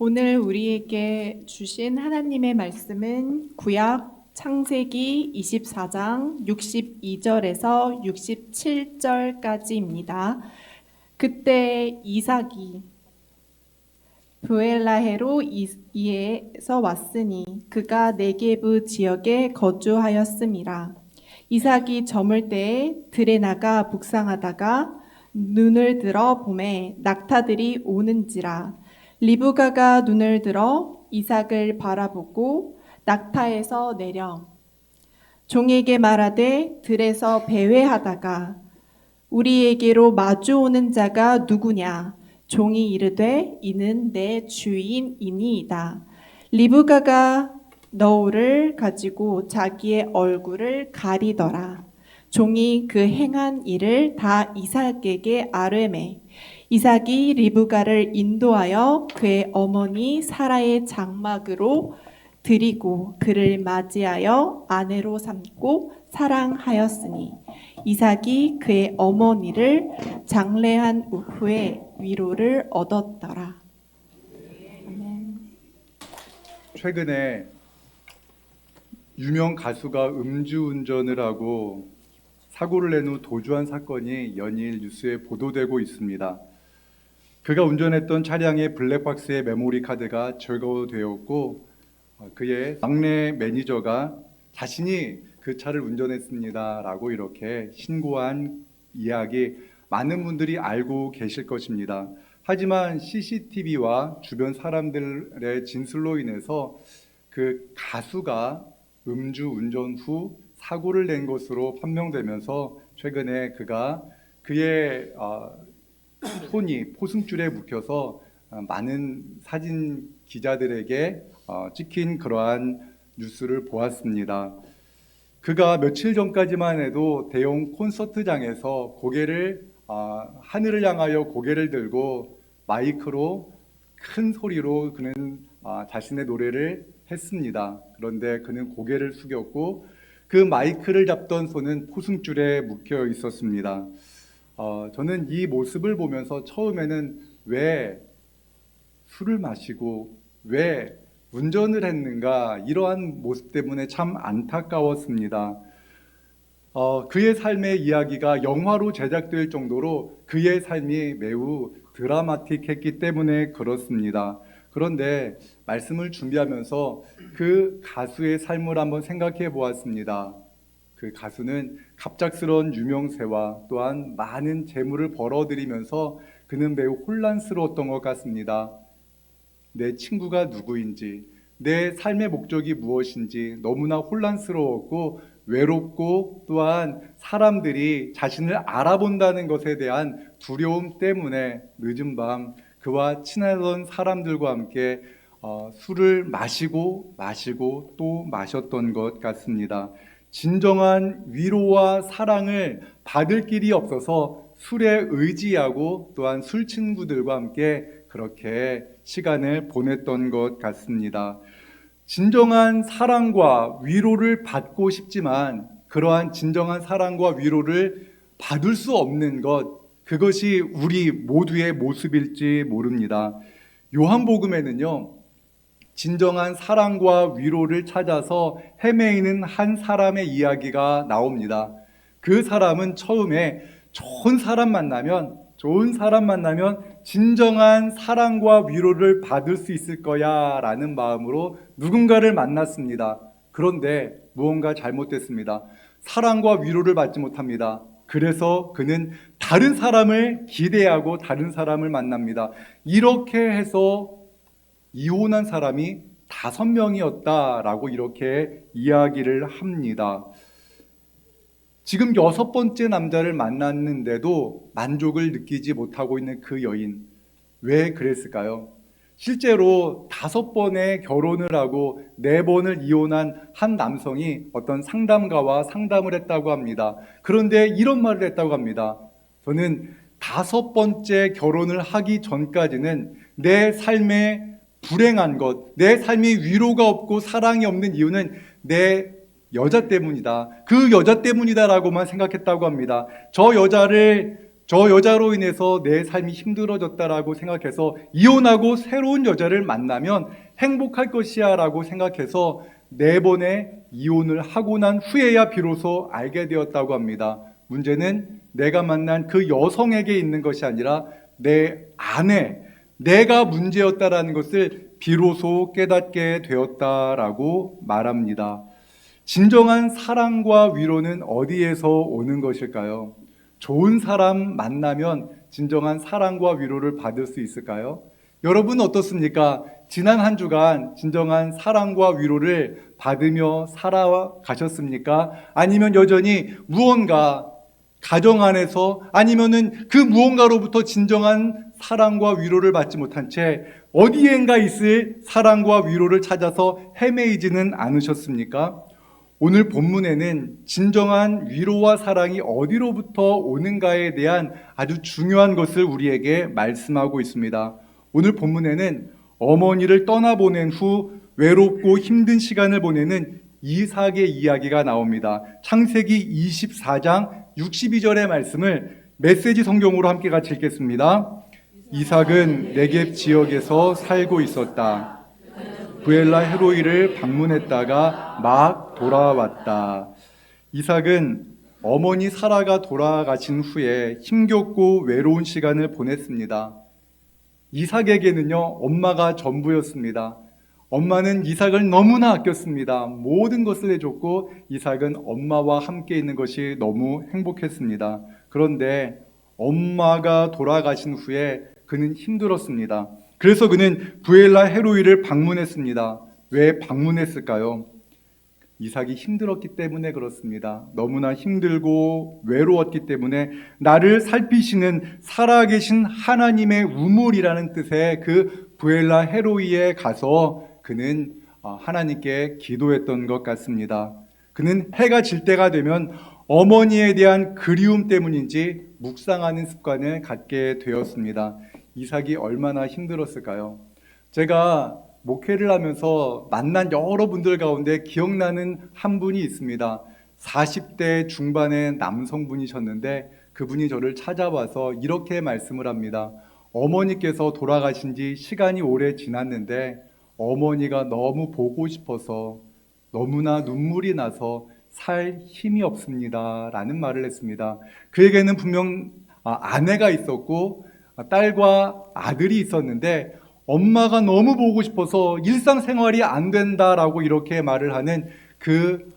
오늘 우리에게 주신 하나님의 말씀은 구약 창세기 24장 62절에서 67절까지입니다. 그때 이삭이 브엘라헤로 이에서 왔으니 그가 네게브 지역에 거주하였음이라. 이삭이 저물 때에 들에 나가 묵상하다가 눈을 들어 보매 낙타들이 오는지라. 리브가가 눈을 들어 이삭을 바라보고 낙타에서 내려 종에게 말하되 들에서 배회하다가 우리에게로 마주오는 자가 누구냐? 종이 이르되 이는 내 주인이니이다. 리브가가 너울을 가지고 자기의 얼굴을 가리더라. 종이 그 행한 일을 다 이삭에게 아뢰매 이삭이 리브가를 인도하여 그의 어머니 사라의 장막으로 드리고 그를 맞이하여 아내로 삼고 사랑하였으니 이삭이 그의 어머니를 장례한 후에 위로를 얻었더라. 아멘. 최근에 유명 가수가 음주운전을 하고 사고를 낸 후 도주한 사건이 연일 뉴스에 보도되고 있습니다. 그가 운전했던 차량의 블랙박스의 메모리 카드가 제거되었고 그의 막내 매니저가 자신이 그 차를 운전했습니다 라고 이렇게 신고한 이야기 많은 분들이 알고 계실 것입니다. 하지만 CCTV와 주변 사람들의 진술로 인해서 그 가수가 음주운전 후 사고를 낸 것으로 판명되면서 최근에 그가 그의 손이 포승줄에 묶여서 많은 사진 기자들에게 찍힌 그러한 뉴스를 보았습니다. 그가 며칠 전까지만 해도 대형 콘서트장에서 고개를 하늘을 향하여 고개를 들고 마이크로 큰 소리로 그는 자신의 노래를 했습니다. 그런데 그는 고개를 숙였고 그 마이크를 잡던 손은 포승줄에 묶여 있었습니다. 저는 이 모습을 보면서 처음에는 왜 술을 마시고 왜 운전을 했는가 이러한 모습 때문에 참 안타까웠습니다. 그의 삶의 이야기가 영화로 제작될 정도로 그의 삶이 매우 드라마틱했기 때문에 그렇습니다. 그런데 말씀을 준비하면서 그 가수의 삶을 한번 생각해 보았습니다. 그 가수는 갑작스러운 유명세와 또한 많은 재물을 벌어들이면서 그는 매우 혼란스러웠던 것 같습니다. 내 친구가 누구인지, 내 삶의 목적이 무엇인지 너무나 혼란스러웠고 외롭고 또한 사람들이 자신을 알아본다는 것에 대한 두려움 때문에 늦은 밤 그와 친하던 사람들과 함께 술을 마시고 또 마셨던 것 같습니다. 진정한 위로와 사랑을 받을 길이 없어서 술에 의지하고 또한 술 친구들과 함께 그렇게 시간을 보냈던 것 같습니다. 진정한 사랑과 위로를 받고 싶지만 그러한 진정한 사랑과 위로를 받을 수 없는 것, 그것이 우리 모두의 모습일지 모릅니다. 요한복음에는요, 진정한 사랑과 위로를 찾아서 헤매이는 한 사람의 이야기가 나옵니다. 그 사람은 처음에 좋은 사람 만나면 진정한 사랑과 위로를 받을 수 있을 거야 라는 마음으로 누군가를 만났습니다. 그런데 무언가 잘못됐습니다. 사랑과 위로를 받지 못합니다. 그래서 그는 다른 사람을 기대하고 다른 사람을 만납니다. 이렇게 해서 이혼한 사람이 5명이었다라고 이렇게 이야기를 합니다. 지금 6번째 남자를 만났는데도 만족을 느끼지 못하고 있는 그 여인, 왜 그랬을까요? 실제로 5번의 결혼을 하고 4번을 이혼한 한 남성이 어떤 상담가와 상담을 했다고 합니다. 그런데 이런 말을 했다고 합니다. 저는 5번째 결혼을 하기 전까지는 내 삶에 불행한 것, 내 삶에 위로가 없고 사랑이 없는 이유는 내 여자 때문이다. 그 여자 때문이다라고만 생각했다고 합니다. 저 여자를 저 여자로 인해서 내 삶이 힘들어졌다라고 생각해서 이혼하고 새로운 여자를 만나면 행복할 것이야 라고 생각해서 4번의 이혼을 하고 난 후에야 비로소 알게 되었다고 합니다. 문제는 내가 만난 그 여성에게 있는 것이 아니라 내 안에 내가 문제였다라는 것을 비로소 깨닫게 되었다라고 말합니다. 진정한 사랑과 위로는 어디에서 오는 것일까요? 좋은 사람 만나면 진정한 사랑과 위로를 받을 수 있을까요? 여러분 어떻습니까? 지난 한 주간 진정한 사랑과 위로를 받으며 살아가셨습니까? 아니면 여전히 무언가 가정 안에서 아니면은 그 무언가로부터 진정한 사랑과 위로를 받지 못한 채 어디엔가 있을 사랑과 위로를 찾아서 헤매이지는 않으셨습니까? 오늘 본문에는 진정한 위로와 사랑이 어디로부터 오는가에 대한 아주 중요한 것을 우리에게 말씀하고 있습니다. 오늘 본문에는 어머니를 떠나보낸 후 외롭고 힘든 시간을 보내는 이삭의 이야기가 나옵니다. 창세기 24장 62절의 말씀을 메시지 성경으로 함께 같이 읽겠습니다. 이삭은 네겝 지역에서 살고 있었다. 부엘라 헤로이를 방문했다가 막 돌아왔다. 이삭은 어머니 사라가 돌아가신 후에 힘겹고 외로운 시간을 보냈습니다. 이삭에게는요, 엄마가 전부였습니다. 엄마는 이삭을 너무나 아꼈습니다. 모든 것을 해줬고 이삭은 엄마와 함께 있는 것이 너무 행복했습니다. 그런데 엄마가 돌아가신 후에 그는 힘들었습니다. 그래서 그는 부엘라 헤로이를 방문했습니다. 왜 방문했을까요? 이삭이 힘들었기 때문에 그렇습니다. 너무나 힘들고 외로웠기 때문에 나를 살피시는 살아계신 하나님의 우물이라는 뜻의 그 부엘라 헤로이에 가서 그는 하나님께 기도했던 것 같습니다. 그는 해가 질 때가 되면 어머니에 대한 그리움 때문인지 묵상하는 습관을 갖게 되었습니다. 이삭이 얼마나 힘들었을까요? 제가 목회를 하면서 만난 여러분들 가운데 기억나는 한 분이 있습니다. 40대 중반의 남성분이셨는데 그분이 저를 찾아와서 이렇게 말씀을 합니다. 어머니께서 돌아가신 지 시간이 오래 지났는데 어머니가 너무 보고 싶어서 너무나 눈물이 나서 살 힘이 없습니다 라는 말을 했습니다. 그에게는 분명 아내가 있었고 딸과 아들이 있었는데 엄마가 너무 보고 싶어서 일상생활이 안 된다라고 이렇게 말을 하는 그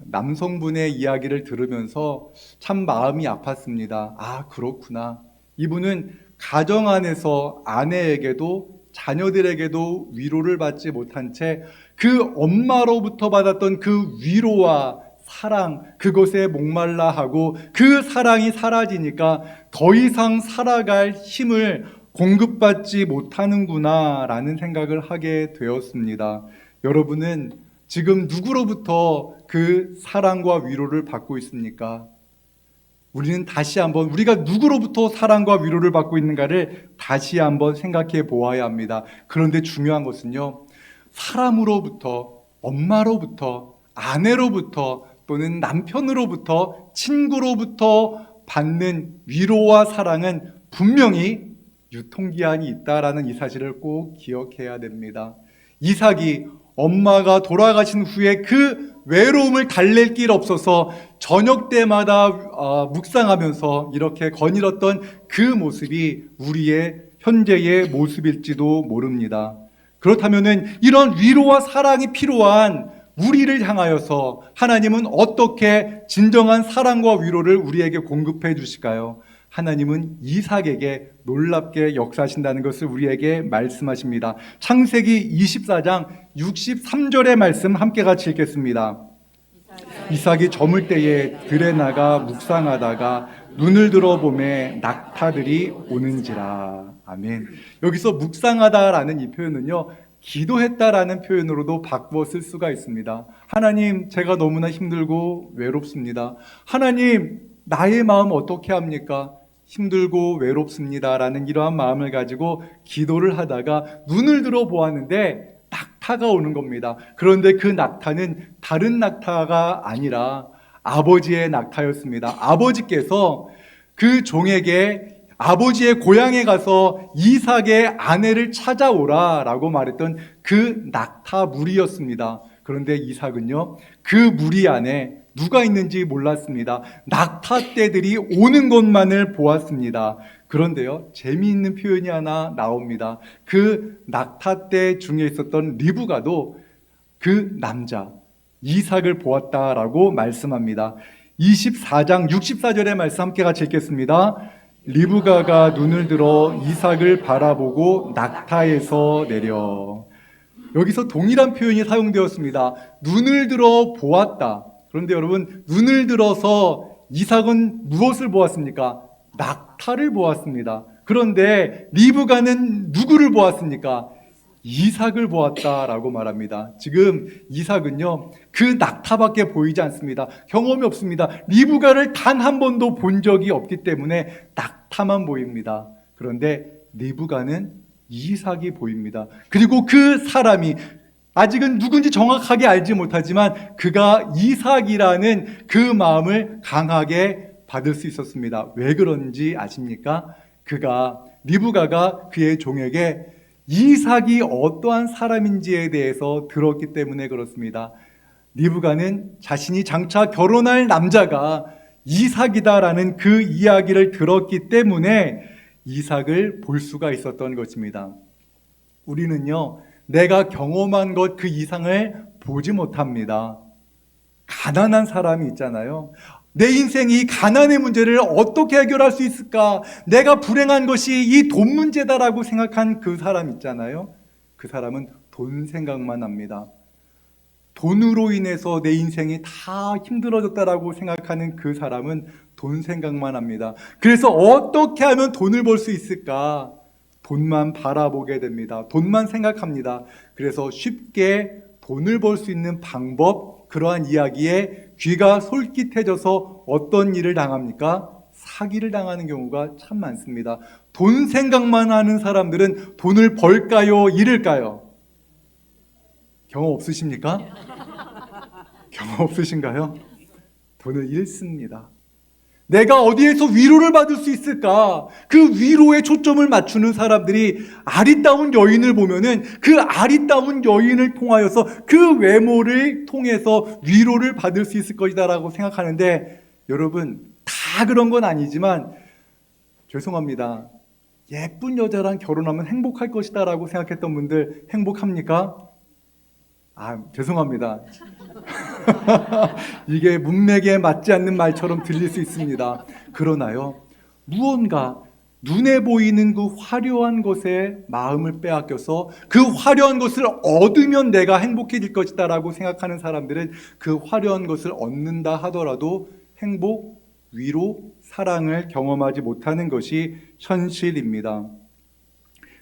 남성분의 이야기를 들으면서 참 마음이 아팠습니다. 아, 그렇구나. 이분은 가정 안에서 아내에게도 자녀들에게도 위로를 받지 못한 채 그 엄마로부터 받았던 그 위로와 사랑, 그것에 목말라 하고 그 사랑이 사라지니까 더 이상 살아갈 힘을 공급받지 못하는구나 라는 생각을 하게 되었습니다. 여러분은 지금 누구로부터 그 사랑과 위로를 받고 있습니까? 우리는 다시 한번 우리가 누구로부터 사랑과 위로를 받고 있는가를 다시 한번 생각해 보아야 합니다. 그런데 중요한 것은요, 사람으로부터, 엄마로부터, 아내로부터 또는 남편으로부터, 친구로부터 받는 위로와 사랑은 분명히 유통기한이 있다라는 이 사실을 꼭 기억해야 됩니다. 이삭이 엄마가 돌아가신 후에 그 외로움을 달랠 길 없어서 저녁 때마다 묵상하면서 이렇게 거닐었던 그 모습이 우리의 현재의 모습일지도 모릅니다. 그렇다면은 이런 위로와 사랑이 필요한 우리를 향하여서 하나님은 어떻게 진정한 사랑과 위로를 우리에게 공급해 주실까요? 하나님은 이삭에게 놀랍게 역사하신다는 것을 우리에게 말씀하십니다. 창세기 24장 63절의 말씀 함께 같이 읽겠습니다. 이삭이 저물 때에 들에 나가 묵상하다가 눈을 들어보매 낙타들이 오는지라. 아멘. 여기서 묵상하다라는 이 표현은요, 기도했다라는 표현으로도 바꾸어 쓸 수가 있습니다. 하나님, 제가 너무나 힘들고 외롭습니다. 하나님, 나의 마음 어떻게 합니까? 힘들고 외롭습니다라는 이러한 마음을 가지고 기도를 하다가 눈을 들어 보았는데 낙타가 오는 겁니다. 그런데 그 낙타는 다른 낙타가 아니라 아버지의 낙타였습니다. 아버지께서 그 종에게 아버지의 고향에 가서 이삭의 아내를 찾아오라라고 말했던 그 낙타 무리였습니다. 그런데 이삭은요, 그 무리 안에 누가 있는지 몰랐습니다. 낙타떼들이 오는 것만을 보았습니다. 그런데요, 재미있는 표현이 하나 나옵니다. 그 낙타떼 중에 있었던 리브가도 그 남자 이삭을 보았다라고 말씀합니다. 24장 64절의 말씀 함께 같이 읽겠습니다. 리브가가 눈을 들어 이삭을 바라보고 낙타에서 내려. 여기서 동일한 표현이 사용되었습니다. 눈을 들어 보았다. 그런데 여러분, 눈을 들어서 이삭은 무엇을 보았습니까? 낙타를 보았습니다. 그런데 리브가는 누구를 보았습니까? 이삭을 보았다라고 말합니다. 지금 이삭은요, 그 낙타밖에 보이지 않습니다. 경험이 없습니다. 리브가를 단 한 번도 본 적이 없기 때문에 낙타만 보입니다. 그런데 리브가는 이삭이 보입니다. 그리고 그 사람이 아직은 누군지 정확하게 알지 못하지만 그가 이삭이라는 그 마음을 강하게 받을 수 있었습니다. 왜 그런지 아십니까? 리브가가 그의 종에게 이삭이 어떠한 사람인지에 대해서 들었기 때문에 그렇습니다. 리브가는 자신이 장차 결혼할 남자가 이삭이다라는 그 이야기를 들었기 때문에 이삭을 볼 수가 있었던 것입니다. 우리는요, 내가 경험한 것 그 이상을 보지 못합니다. 가난한 사람이 있잖아요. 내 인생이 가난의 문제를 어떻게 해결할 수 있을까? 내가 불행한 것이 이 돈 문제다라고 생각한 그 사람 있잖아요. 그 사람은 돈 생각만 합니다. 돈으로 인해서 내 인생이 다 힘들어졌다라고 생각하는 그 사람은 돈 생각만 합니다. 그래서 어떻게 하면 돈을 벌 수 있을까? 돈만 바라보게 됩니다. 돈만 생각합니다. 그래서 쉽게 돈을 벌 수 있는 방법, 그러한 이야기에 귀가 솔깃해져서 어떤 일을 당합니까? 사기를 당하는 경우가 참 많습니다. 돈 생각만 하는 사람들은 돈을 벌까요? 잃을까요? 경험 없으십니까? 경험 없으신가요? 돈을 잃습니다. 내가 어디에서 위로를 받을 수 있을까? 그 위로에 초점을 맞추는 사람들이 아리따운 여인을 보면은 그 아리따운 여인을 통하여서 그 외모를 통해서 위로를 받을 수 있을 것이다라고 생각하는데, 여러분, 다 그런 건 아니지만 죄송합니다. 예쁜 여자랑 결혼하면 행복할 것이다라고 생각했던 분들 행복합니까? 죄송합니다. 이게 문맥에 맞지 않는 말처럼 들릴 수 있습니다. 그러나요, 무언가 눈에 보이는 그 화려한 것에 마음을 빼앗겨서 그 화려한 것을 얻으면 내가 행복해질 것이다 라고 생각하는 사람들은 그 화려한 것을 얻는다 하더라도 행복, 위로, 사랑을 경험하지 못하는 것이 현실입니다.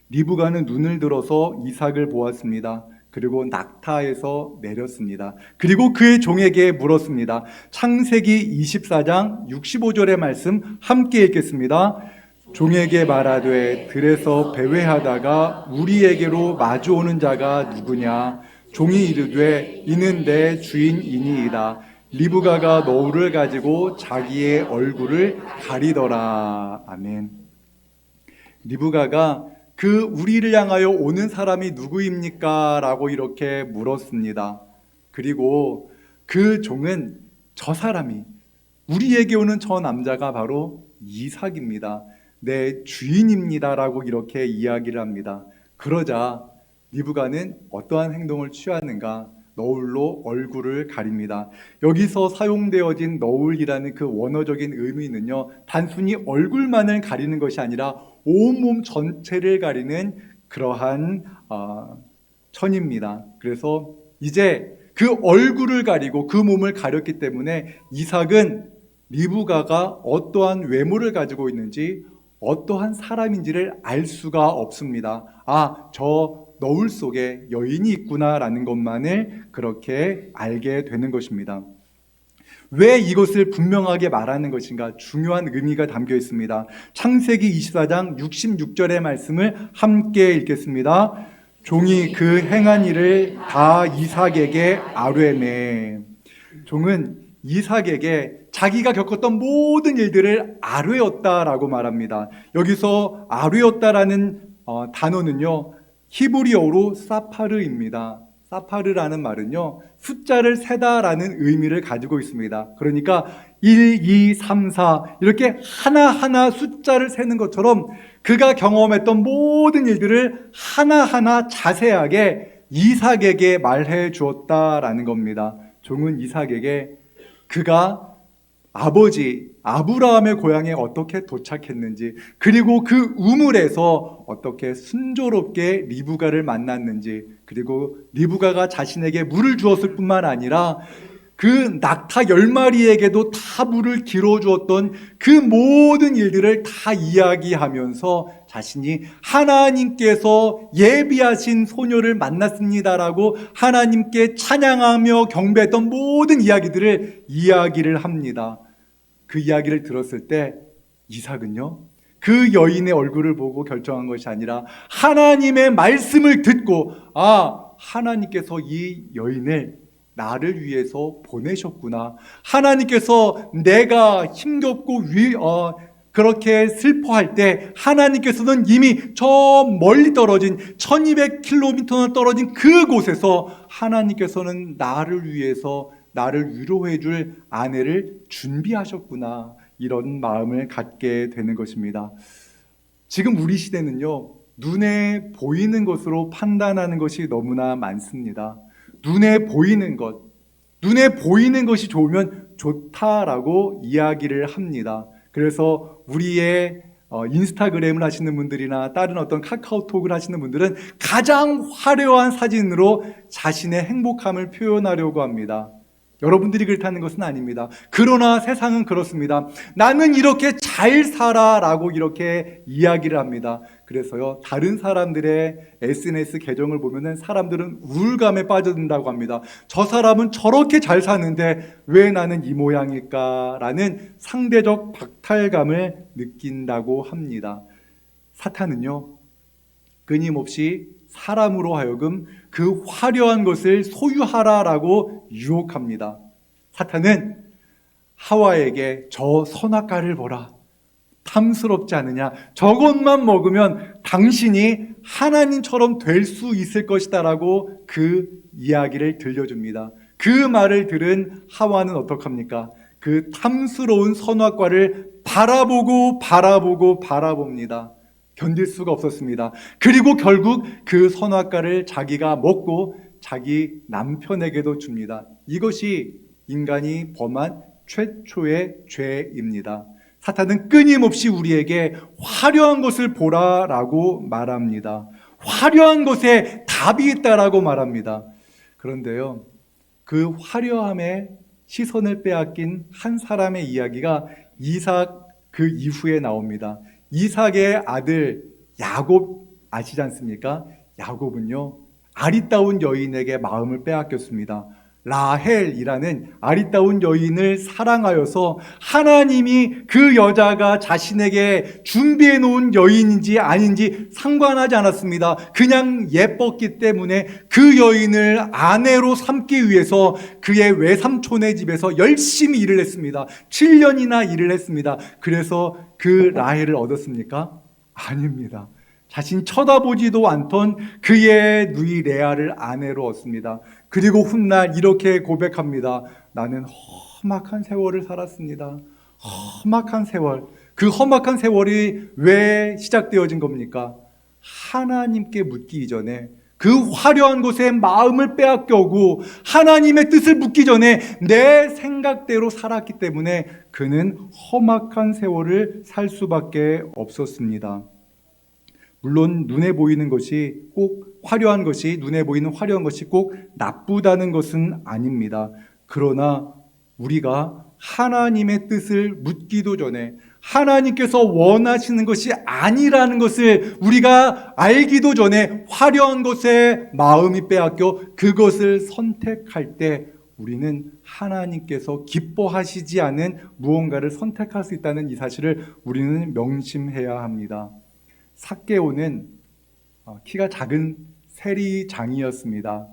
리브가는 눈을 들어서 이삭을 보았습니다. 그리고 낙타에서 내렸습니다. 그리고 그의 종에게 물었습니다. 창세기 24장 65절의 말씀 함께 읽겠습니다. 종에게 말하되 들에서 배회하다가 우리에게로 마주오는 자가 누구냐? 종이 이르되 이는 내 주인이니이다. 리브가가 너울을 가지고 자기의 얼굴을 가리더라. 아멘. 리브가가 그 우리를 향하여 오는 사람이 누구입니까? 라고 이렇게 물었습니다. 그리고 그 종은 저 사람이, 우리에게 오는 저 남자가 바로 이삭입니다. 내 주인입니다. 라고 이렇게 이야기를 합니다. 그러자 리브가는 어떠한 행동을 취하는가? 너울로 얼굴을 가립니다. 여기서 사용되어진 너울이라는 그 원어적인 의미는요, 단순히 얼굴만을 가리는 것이 아니라 온몸 전체를 가리는 그러한 천입니다. 그래서 이제 그 얼굴을 가리고 그 몸을 가렸기 때문에 이삭은 리브가가 어떠한 외모를 가지고 있는지, 어떠한 사람인지를 알 수가 없습니다. 저 너울 속에 여인이 있구나라는 것만을 그렇게 알게 되는 것입니다. 왜 이것을 분명하게 말하는 것인가? 중요한 의미가 담겨 있습니다. 창세기 24장 66절의 말씀을 함께 읽겠습니다. 종이 그 행한 일을 다 이삭에게 아뢰매. 종은 이삭에게 자기가 겪었던 모든 일들을 아뢰었다라고 말합니다. 여기서 아뢰었다라는 단어는요, 히브리어로 사파르입니다. 사파르라는 말은요, 숫자를 세다라는 의미를 가지고 있습니다. 그러니까 1, 2, 3, 4 이렇게 하나하나 숫자를 세는 것처럼 그가 경험했던 모든 일들을 하나하나 자세하게 이삭에게 말해 주었다라는 겁니다. 종은 이삭에게 그가 아버지 아브라함의 고향에 어떻게 도착했는지, 그리고 그 우물에서 어떻게 순조롭게 리브가를 만났는지, 그리고 리브가가 자신에게 물을 주었을 뿐만 아니라 그 낙타 10마리에게도 다 물을 길어주었던 그 모든 일들을 다 이야기하면서 자신이 하나님께서 예비하신 소녀를 만났습니다라고 하나님께 찬양하며 경배했던 모든 이야기들을 이야기를 합니다. 그 이야기를 들었을 때 이삭은요, 그 여인의 얼굴을 보고 결정한 것이 아니라 하나님의 말씀을 듣고, 하나님께서 이 여인을 나를 위해서 보내셨구나. 하나님께서 내가 힘겹고 그렇게 슬퍼할 때 하나님께서는 이미 저 멀리 떨어진 1200km나 떨어진 그곳에서 하나님께서는 나를 위해서 나를 위로해 줄 아내를 준비하셨구나. 이런 마음을 갖게 되는 것입니다. 지금 우리 시대는요, 눈에 보이는 것으로 판단하는 것이 너무나 많습니다. 눈에 보이는 것이 좋으면 좋다라고 이야기를 합니다. 그래서 우리의 인스타그램을 하시는 분들이나 다른 어떤 카카오톡을 하시는 분들은 가장 화려한 사진으로 자신의 행복함을 표현하려고 합니다. 여러분들이 그렇다는 것은 아닙니다. 그러나 세상은 그렇습니다. 나는 이렇게 잘 살아라고 이렇게 이야기를 합니다. 그래서요, 다른 사람들의 SNS 계정을 보면은 사람들은 우울감에 빠져든다고 합니다. 저 사람은 저렇게 잘 사는데 왜 나는 이 모양일까라는 상대적 박탈감을 느낀다고 합니다. 사탄은요, 끊임없이 사람으로 하여금 그 화려한 것을 소유하라라고 유혹합니다. 사탄은 하와에게 저 선악과를 보라, 탐스럽지 않느냐, 저것만 먹으면 당신이 하나님처럼 될 수 있을 것이다 라고 그 이야기를 들려줍니다. 그 말을 들은 하와는 어떡합니까? 그 탐스러운 선악과를 바라봅니다. 견딜 수가 없었습니다. 그리고 결국 그 선악과를 자기가 먹고 자기 남편에게도 줍니다. 이것이 인간이 범한 최초의 죄입니다. 사탄은 끊임없이 우리에게 화려한 것을 보라라고 말합니다. 화려한 것에 답이 있다라고 말합니다. 그런데요, 그 화려함에 시선을 빼앗긴 한 사람의 이야기가 이삭 그 이후에 나옵니다. 이삭의 아들 야곱 아시지 않습니까? 야곱은요, 아리따운 여인에게 마음을 빼앗겼습니다. 라헬이라는 아리따운 여인을 사랑하여서 하나님이 그 여자가 자신에게 준비해 놓은 여인인지 아닌지 상관하지 않았습니다. 그냥 예뻤기 때문에 그 여인을 아내로 삼기 위해서 그의 외삼촌의 집에서 열심히 일을 했습니다. 7년이나 일을 했습니다. 그래서 그 라헬을 얻었습니까? 아닙니다. 자신 쳐다보지도 않던 그의 누이 레아를 아내로 얻습니다. 그리고 훗날 이렇게 고백합니다. 나는 험악한 세월을 살았습니다. 험악한 세월. 그 험악한 세월이 왜 시작되어진 겁니까? 하나님께 묻기 이전에, 그 화려한 곳에 마음을 빼앗겨오고 하나님의 뜻을 묻기 전에 내 생각대로 살았기 때문에 그는 험악한 세월을 살 수밖에 없었습니다. 물론 눈에 보이는 것이 꼭 화려한 것이, 눈에 보이는 화려한 것이 꼭 나쁘다는 것은 아닙니다. 그러나 우리가 하나님의 뜻을 묻기도 전에 하나님께서 원하시는 것이 아니라는 것을 우리가 알기도 전에 화려한 것에 마음이 빼앗겨 그것을 선택할 때 우리는 하나님께서 기뻐하시지 않은 무언가를 선택할 수 있다는 이 사실을 우리는 명심해야 합니다. 삭개오는 키가 작은 세리장이었습니다.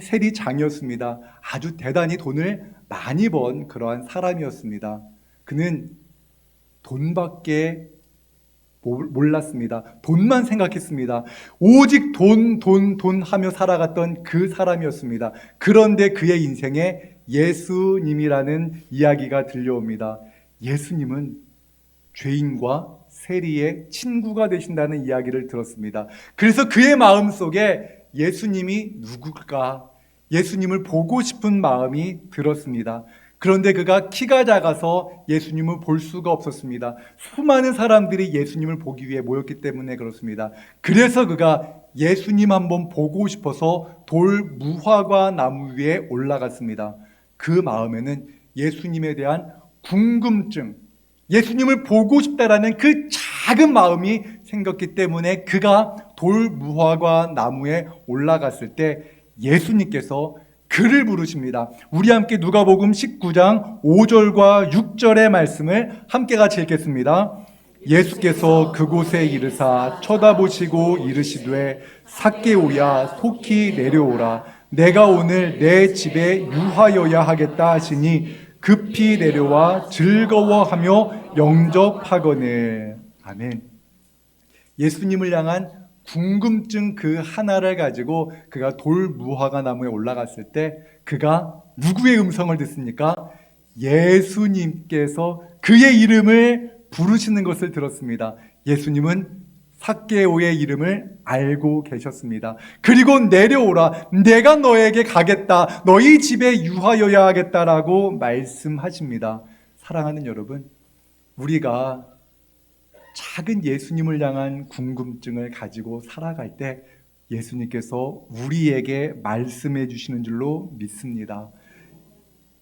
세리장이었습니다. 아주 대단히 돈을 많이 번 그러한 사람이었습니다. 그는 돈밖에 몰랐습니다. 돈만 생각했습니다. 오직 돈 하며 살아갔던 그 사람이었습니다. 그런데 그의 인생에 예수님이라는 이야기가 들려옵니다. 예수님은 죄인과 세리의 친구가 되신다는 이야기를 들었습니다. 그래서 그의 마음속에 예수님이 누굴까? 예수님을 보고 싶은 마음이 들었습니다. 그런데 그가 키가 작아서 예수님을 볼 수가 없었습니다. 수많은 사람들이 예수님을 보기 위해 모였기 때문에 그렇습니다. 그래서 그가 예수님 한번 보고 싶어서 돌 무화과 나무 위에 올라갔습니다. 그 마음에는 예수님에 대한 궁금증, 예수님을 보고 싶다라는 그 작은 마음이 생겼기 때문에 그가 돌 무화과 나무에 올라갔을 때 예수님께서 그를 부르십니다. 우리 함께 누가복음 19장 5절과 6절의 말씀을 함께 같이 읽겠습니다. 예수께서 그곳에 이르사 쳐다보시고 이르시되 삭개오야 속히 내려오라. 내가 오늘 내 집에 유하여야 하겠다 하시니 급히 내려와 즐거워하며 영접하거늘. 아멘. 예수님을 향한 궁금증 그 하나를 가지고 그가 돌 무화과 나무에 올라갔을 때 그가 누구의 음성을 듣습니까? 예수님께서 그의 이름을 부르시는 것을 들었습니다. 예수님은 삭개오의 이름을 알고 계셨습니다. 그리고 내려오라, 내가 너에게 가겠다, 너희 집에 유하여야 하겠다라고 말씀하십니다. 사랑하는 여러분, 우리가 작은 예수님을 향한 궁금증을 가지고 살아갈 때 예수님께서 우리에게 말씀해 주시는 줄로 믿습니다.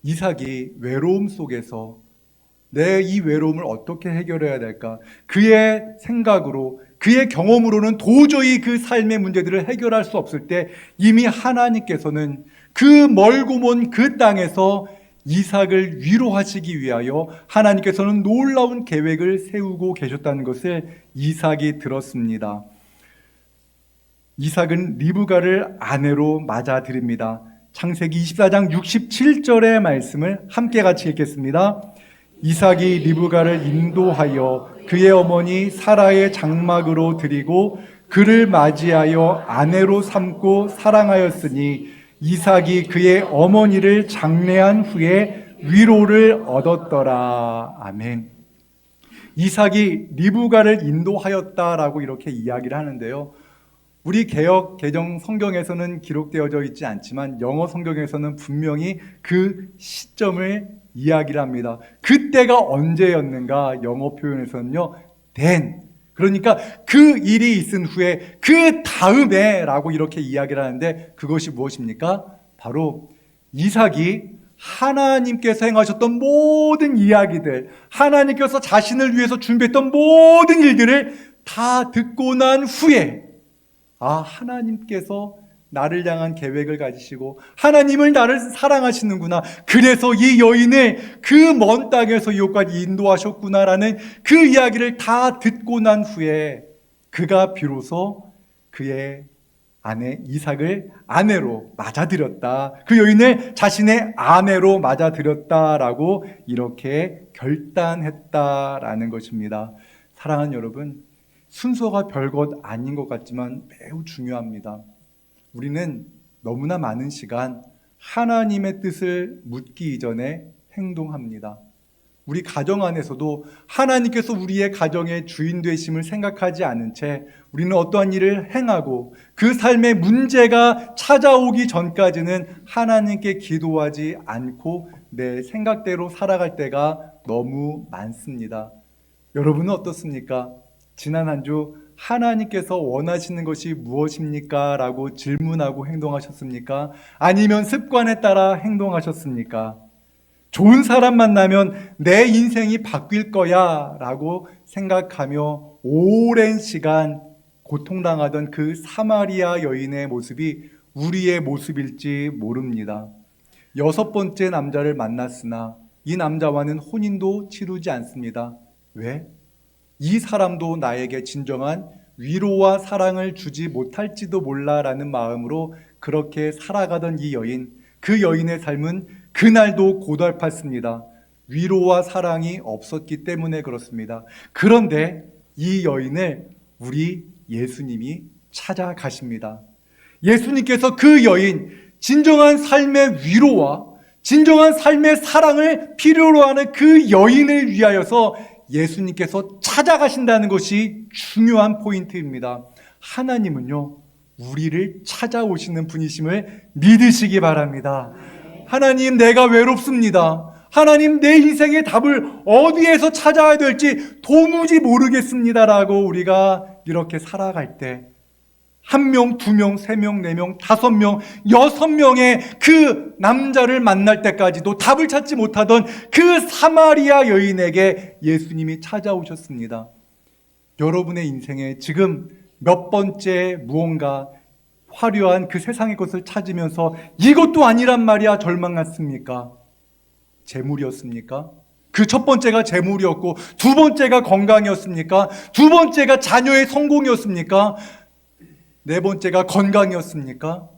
이삭이 외로움 속에서 내 이 외로움을 어떻게 해결해야 될까? 그의 생각으로, 그의 경험으로는 도저히 그 삶의 문제들을 해결할 수 없을 때 이미 하나님께서는 그 멀고 먼 그 땅에서 이삭을 위로하시기 위하여 하나님께서는 놀라운 계획을 세우고 계셨다는 것을 이삭이 들었습니다. 이삭은 리브가를 아내로 맞아들입니다. 창세기 24장 67절의 말씀을 함께 같이 읽겠습니다. 이삭이 리브가를 인도하여 그의 어머니 사라의 장막으로 들이고 그를 맞이하여 아내로 삼고 사랑하였으니 이삭이 그의 어머니를 장례한 후에 위로를 얻었더라. 아멘. 이삭이 리브가를 인도하였다라고 이렇게 이야기를 하는데요. 우리 개역 개정 성경에서는 기록되어져 있지 않지만 영어 성경에서는 분명히 그 시점을 이야기를 합니다. 그때가 언제였는가? 영어 표현에서는요, then. 그러니까 그 일이 있은 후에 그 다음에 라고 이렇게 이야기를 하는데 그것이 무엇입니까? 바로 이삭이 하나님께서 행하셨던 모든 이야기들, 하나님께서 자신을 위해서 준비했던 모든 일들을 다 듣고 난 후에 하나님께서 나를 향한 계획을 가지시고 하나님을 나를 사랑하시는구나. 그래서 이 여인을 그 먼 땅에서 여기까지 인도하셨구나라는 그 이야기를 다 듣고 난 후에 그가 비로소 그의 아내 이삭을 아내로 맞아들였다. 그 여인을 자신의 아내로 맞아들였다라고 이렇게 결단했다라는 것입니다. 사랑하는 여러분, 순서가 별것 아닌 것 같지만 매우 중요합니다. 우리는 너무나 많은 시간 하나님의 뜻을 묻기 이전에 행동합니다. 우리 가정 안에서도 하나님께서 우리의 가정의 주인 되심을 생각하지 않은 채 우리는 어떠한 일을 행하고 그 삶의 문제가 찾아오기 전까지는 하나님께 기도하지 않고 내 생각대로 살아갈 때가 너무 많습니다. 여러분은 어떻습니까? 지난 한 주 하나님께서 원하시는 것이 무엇입니까? 라고 질문하고 행동하셨습니까? 아니면 습관에 따라 행동하셨습니까? 좋은 사람 만나면 내 인생이 바뀔 거야 라고 생각하며 오랜 시간 고통당하던 그 사마리아 여인의 모습이 우리의 모습일지 모릅니다. 6번째 남자를 만났으나 이 남자와는 혼인도 치르지 않습니다. 왜? 이 사람도 나에게 진정한 위로와 사랑을 주지 못할지도 몰라라는 마음으로 그렇게 살아가던 이 여인, 그 그 여인의 삶은 그날도 고달팠습니다. 위로와 사랑이 없었기 때문에 그렇습니다. 그런데 이 여인을 우리 예수님이 찾아가십니다. 예수님께서 그 여인, 진정한 삶의 위로와 진정한 삶의 사랑을 필요로 하는 그 여인을 위하여서 예수님께서 찾아가신다는 것이 중요한 포인트입니다. 하나님은요, 우리를 찾아오시는 분이심을 믿으시기 바랍니다. 하나님, 내가 외롭습니다. 하나님, 내 인생의 답을 어디에서 찾아야 될지 도무지 모르겠습니다라고 우리가 이렇게 살아갈 때 1명, 2명, 3명, 4명, 5명, 6명의 그 남자를 만날 때까지도 답을 찾지 못하던 그 사마리아 여인에게 예수님이 찾아오셨습니다. 여러분의 인생에 지금 몇 번째 무언가 화려한 그 세상의 것을 찾으면서 이것도 아니란 말이야 절망했습니까? 재물이었습니까? 그 첫 번째가 재물이었고 두 번째가 건강이었습니까? 두 번째가 자녀의 성공이었습니까? 네 번째가 건강이었습니까?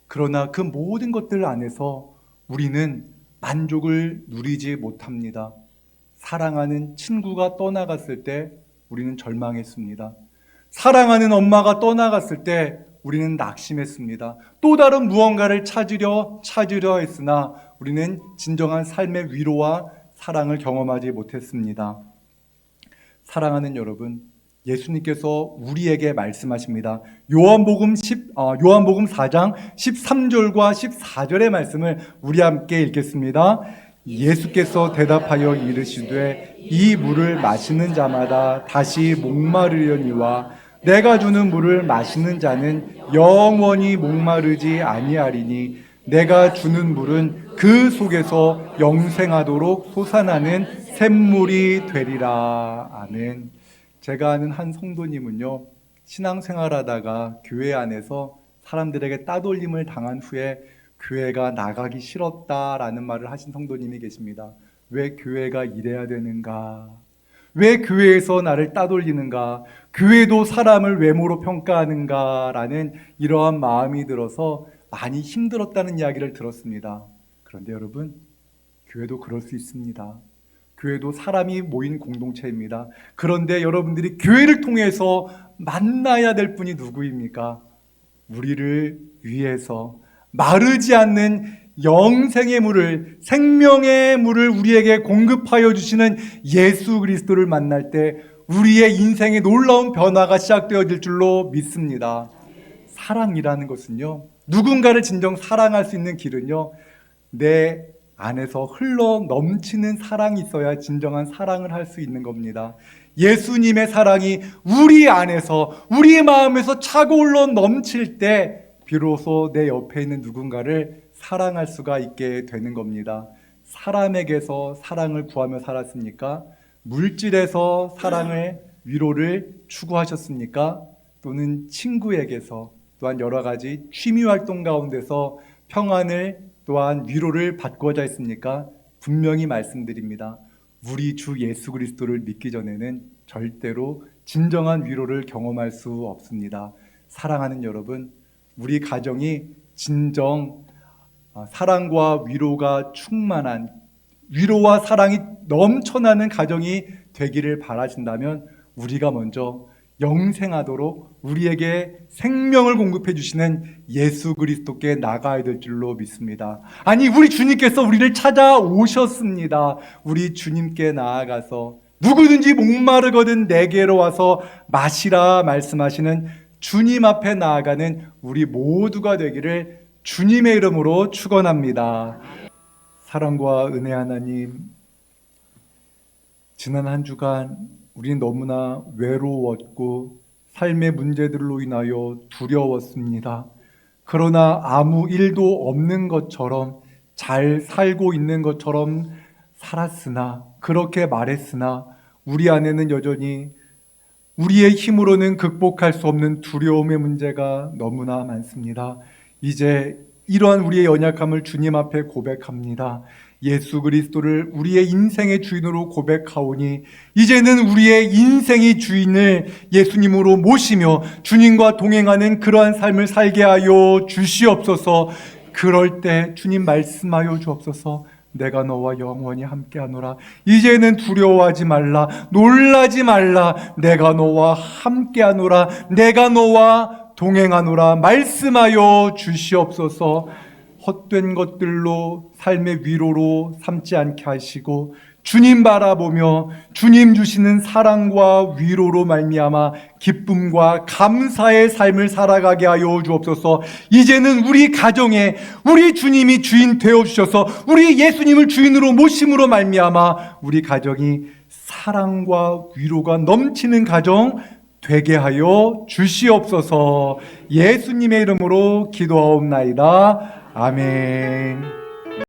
그러나 그 모든 것들 안에서 우리는 만족을 누리지 못합니다. 사랑하는 친구가 떠나갔을 때 우리는 절망했습니다. 사랑하는 엄마가 떠나갔을 때 우리는 낙심했습니다. 또 다른 무언가를 찾으려 했으나 우리는 진정한 삶의 위로와 사랑을 경험하지 못했습니다. 사랑하는 여러분, 예수님께서 우리에게 말씀하십니다. 요한복음 4장 13절과 14절의 말씀을 우리 함께 읽겠습니다. 예수께서 대답하여 이르시되 이 물을 마시는 자마다 다시 목마르려니와 내가 주는 물을 마시는 자는 영원히 목마르지 아니하리니 내가 주는 물은 그 속에서 영생하도록 솟아나는 샘물이 되리라. 아멘. 제가 아는 한 성도님은요, 신앙생활하다가 교회 안에서 사람들에게 따돌림을 당한 후에 교회가 나가기 싫었다라는 말을 하신 성도님이 계십니다. 왜 교회가 이래야 되는가? 왜 교회에서 나를 따돌리는가? 교회도 사람을 외모로 평가하는가? 라는 이러한 마음이 들어서 많이 힘들었다는 이야기를 들었습니다. 그런데 여러분, 교회도 그럴 수 있습니다. 교회도 사람이 모인 공동체입니다. 그런데 여러분들이 교회를 통해서 만나야 될 분이 누구입니까? 우리를 위해서 마르지 않는 영생의 물을, 생명의 물을 우리에게 공급하여 주시는 예수 그리스도를 만날 때 우리의 인생에 놀라운 변화가 시작되어질 줄로 믿습니다. 사랑이라는 것은요, 누군가를 진정 사랑할 수 있는 길은요, 내 안에서 흘러 넘치는 사랑이 있어야 진정한 사랑을 할 수 있는 겁니다. 예수님의 사랑이 우리 안에서, 우리의 마음에서 차고 흘러 넘칠 때 비로소 내 옆에 있는 누군가를 사랑할 수가 있게 되는 겁니다. 사람에게서 사랑을 구하며 살았습니까? 물질에서 사랑을, 위로를 추구하셨습니까? 또는 친구에게서, 또한 여러 가지 취미활동 가운데서 평안을 또한 위로를 받고자 했습니까? 분명히 말씀드립니다. 우리 주 예수 그리스도를 믿기 전에는 절대로 진정한 위로를 경험할 수 없습니다. 사랑하는 여러분, 우리 가정이 진정 사랑과 위로가 충만한, 위로와 사랑이 넘쳐나는 가정이 되기를 바라신다면 우리가 먼저 영생하도록 우리에게 생명을 공급해 주시는 예수 그리스도께 나가야 될 줄로 믿습니다. 아니, 우리 주님께서 우리를 찾아오셨습니다. 우리 주님께 나아가서 누구든지 목마르거든 내게로 와서 마시라 말씀하시는 주님 앞에 나아가는 우리 모두가 되기를 주님의 이름으로 축원합니다. 사랑과 은혜 하나님, 지난 한 주간 우리는 너무나 외로웠고 삶의 문제들로 인하여 두려웠습니다. 그러나 아무 일도 없는 것처럼 잘 살고 있는 것처럼 살았으나, 그렇게 말했으나 우리 안에는 여전히 우리의 힘으로는 극복할 수 없는 두려움의 문제가 너무나 많습니다. 이제 이러한 우리의 연약함을 주님 앞에 고백합니다. 예수 그리스도를 우리의 인생의 주인으로 고백하오니 이제는 우리의 인생의 주인을 예수님으로 모시며 주님과 동행하는 그러한 삶을 살게 하여 주시옵소서. 그럴 때 주님 말씀하여 주옵소서. 내가 너와 영원히 함께하노라. 이제는 두려워하지 말라. 놀라지 말라. 내가 너와 함께하노라. 내가 너와 동행하노라. 말씀하여 주시옵소서. 헛된 것들로 삶의 위로로 삼지 않게 하시고 주님 바라보며 주님 주시는 사랑과 위로로 말미암아 기쁨과 감사의 삶을 살아가게 하여 주옵소서. 이제는 우리 가정에 우리 주님이 주인 되어 주셔서 우리 예수님을 주인으로 모심으로 말미암아 우리 가정이 사랑과 위로가 넘치는 가정 되게 하여 주시옵소서. 예수님의 이름으로 기도하옵나이다. 아멘.